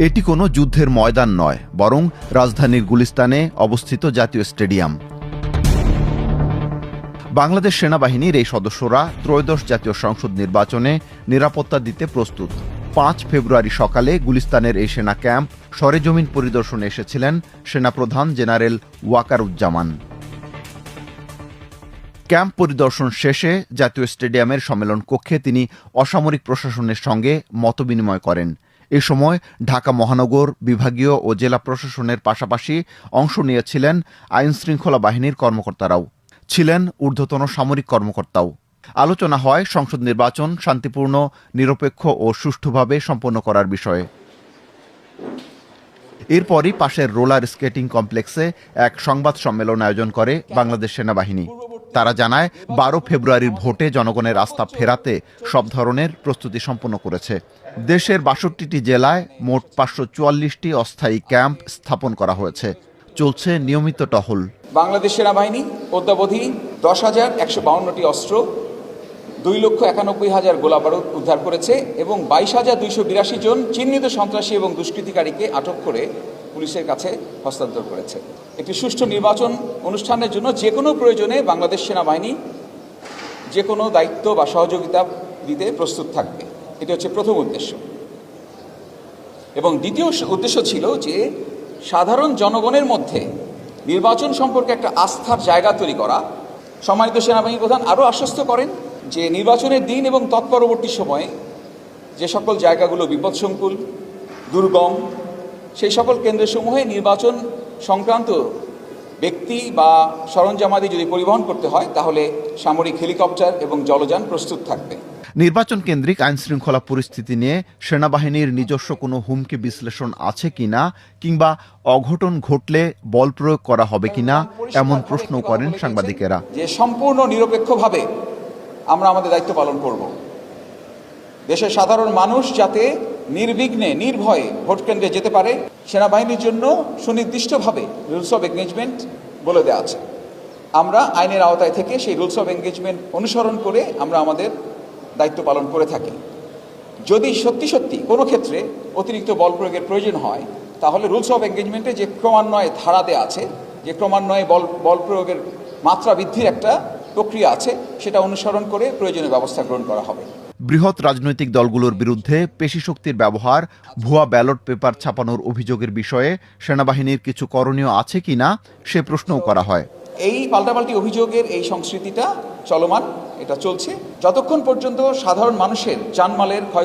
এটি কোনো যুদ্ধের ময়দান নয়, বরং রাজধানীর গুলিস্তানে অবস্থিত জাতীয় স্টেডিয়াম। বাংলাদেশ সেনাবাহিনীর এই সদস্যরা ত্রয়োদশ জাতীয় সংসদ নির্বাচনে নিরাপত্তা দিতে প্রস্তুত। 5 ফেব্রুয়ারি সকালে গুলিস্তানের এই সেনা ক্যাম্প সরেজমিন পরিদর্শনে এসেছিলেন সেনাপ্রধান জেনারেল ওয়াকারুজ্জামান। ক্যাম্প পরিদর্শন শেষে জাতীয় স্টেডিয়ামের সম্মেলন কক্ষে তিনি অসামরিক প্রশাসনের সঙ্গে মতবিনিময় করেন। এ সময় ঢাকা মহানগর, বিভাগীয় ও জেলা প্রশাসনের পাশাপাশি অংশ নিয়েছিলেন আইনশৃঙ্খলা বাহিনীর কর্মকর্তারাও, ছিলেন ঊর্ধ্বতন সামরিক কর্মকর্তাও। আলোচনা হয় সংসদ নির্বাচন শান্তিপূর্ণ, নিরপেক্ষ ও সুষ্ঠুভাবে সম্পন্ন করার বিষয়ে। এরপরই পাশের রোলার স্কেটিং কমপ্লেক্সে এক সংবাদ সম্মেলন আয়োজন করে বাংলাদেশ সেনাবাহিনী। তারা জানায় 12 ফেব্রুয়ারির ভোটে জনগণের আস্থা ফেরাতে সব ধরনের প্রস্তুতি সম্পন্ন করেছে। দেশের 62টি জেলায় মোট 544টি অস্থায়ী ক্যাম্প স্থাপন করা হয়েছে। চলছে নিয়মিত টহল। বাংলাদেশ সেনাবাহিনী অদ্যাবধি 10,152টি অস্ত্র, 2,91,000 গোলাবারুদ উদ্ধার করেছে এবং 22,282 জন চিহ্নিত সন্ত্রাসী এবং দুষ্কৃতিকারীকে আটক করে পুলিশের কাছে হস্তান্তর করেছে। একটি সুষ্ঠু নির্বাচন অনুষ্ঠানের জন্য যে কোনো প্রয়োজনে বাংলাদেশ সেনাবাহিনী যে কোনো দায়িত্ব বা সহযোগিতা দিতে প্রস্তুত থাকবে। এটি হচ্ছে প্রথম উদ্দেশ্য। এবং দ্বিতীয় উদ্দেশ্য ছিল যে সাধারণ জনগণের মধ্যে নির্বাচন সম্পর্কে একটা আস্থার জায়গা তৈরি করা। সম্মানিত সেনাবাহিনী প্রধান আরও আশ্বস্ত করেন যে নির্বাচনের দিন এবং তৎপরবর্তী সময়ে যে সকল জায়গাগুলো বিপদসংকুল, দুর্গম, সেই সকল কেন্দ্রসমূহে নির্বাচন সংক্রান্ত ব্যক্তি বা সরঞ্জামাদি যদি পরিবহন করতে হয় তাহলে সামরিক হেলিকপ্টার এবং জলযান প্রস্তুত থাকবে। নির্বাচন কেন্দ্রিক আইনশৃঙ্খলা পরিস্থিতি নিয়ে সেনাবাহিনীর নিজস্ব কোনো হুমকি বিশ্লেষণ আছে কিনা কিংবা অঘটন ঘটলে বল প্রয়োগ করা হবে কিনা এমন প্রশ্ন করেন সাংবাদিকেরা। যে সম্পূর্ণ নিরপেক্ষভাবে আমরা আমাদের দায়িত্ব পালন করব। দেশের সাধারণ মানুষ যাতে নির্বিঘ্নে নির্ভয়ে ভোট কেন্দ্রে যেতে পারে সেনাবাহিনীর জন্য সুনির্দিষ্টভাবে রুলস অফ এনগেজমেন্ট বলে দেওয়া আছে। আমরা আইনের আওতায় থেকে সেই রুলস অফ এনগেজমেন্ট অনুসরণ করে আমরা আমাদের দায়িত্ব পালন করে থাকি। যদি সত্যি কোনো ক্ষেত্রে অতিরিক্ত বল প্রয়োগের প্রয়োজন হয় তাহলে রুলস অফ এনগেজমেন্টে যে ক্রমান্বয়ে ধারা দেওয়া আছে, যে ক্রমান্বয়ে বল প্রয়োগের মাত্রা বৃদ্ধির একটা প্রক্রিয়া আছে, সেটা অনুসরণ করে প্রয়োজনীয় ব্যবস্থা গ্রহণ করা হবে। বৃহৎ রাজনৈতিক দলগুলোর বিরুদ্ধে পেশি শক্তির ব্যবহার, ভুয়া ব্যালট পেপার ছাপানোর অভিযোগের বিষয়ে সেনাবাহিনীর কিছু করণীয় আছে কিনা সে প্রশ্নও করা হয়। এই পাল্টাপাল্টি অভিযোগের এই সংস্কৃতিটা চলমান, এটা চলছে যতক্ষণ পর্যন্ত সাধারণ মানুষের জানমালের ক্ষয়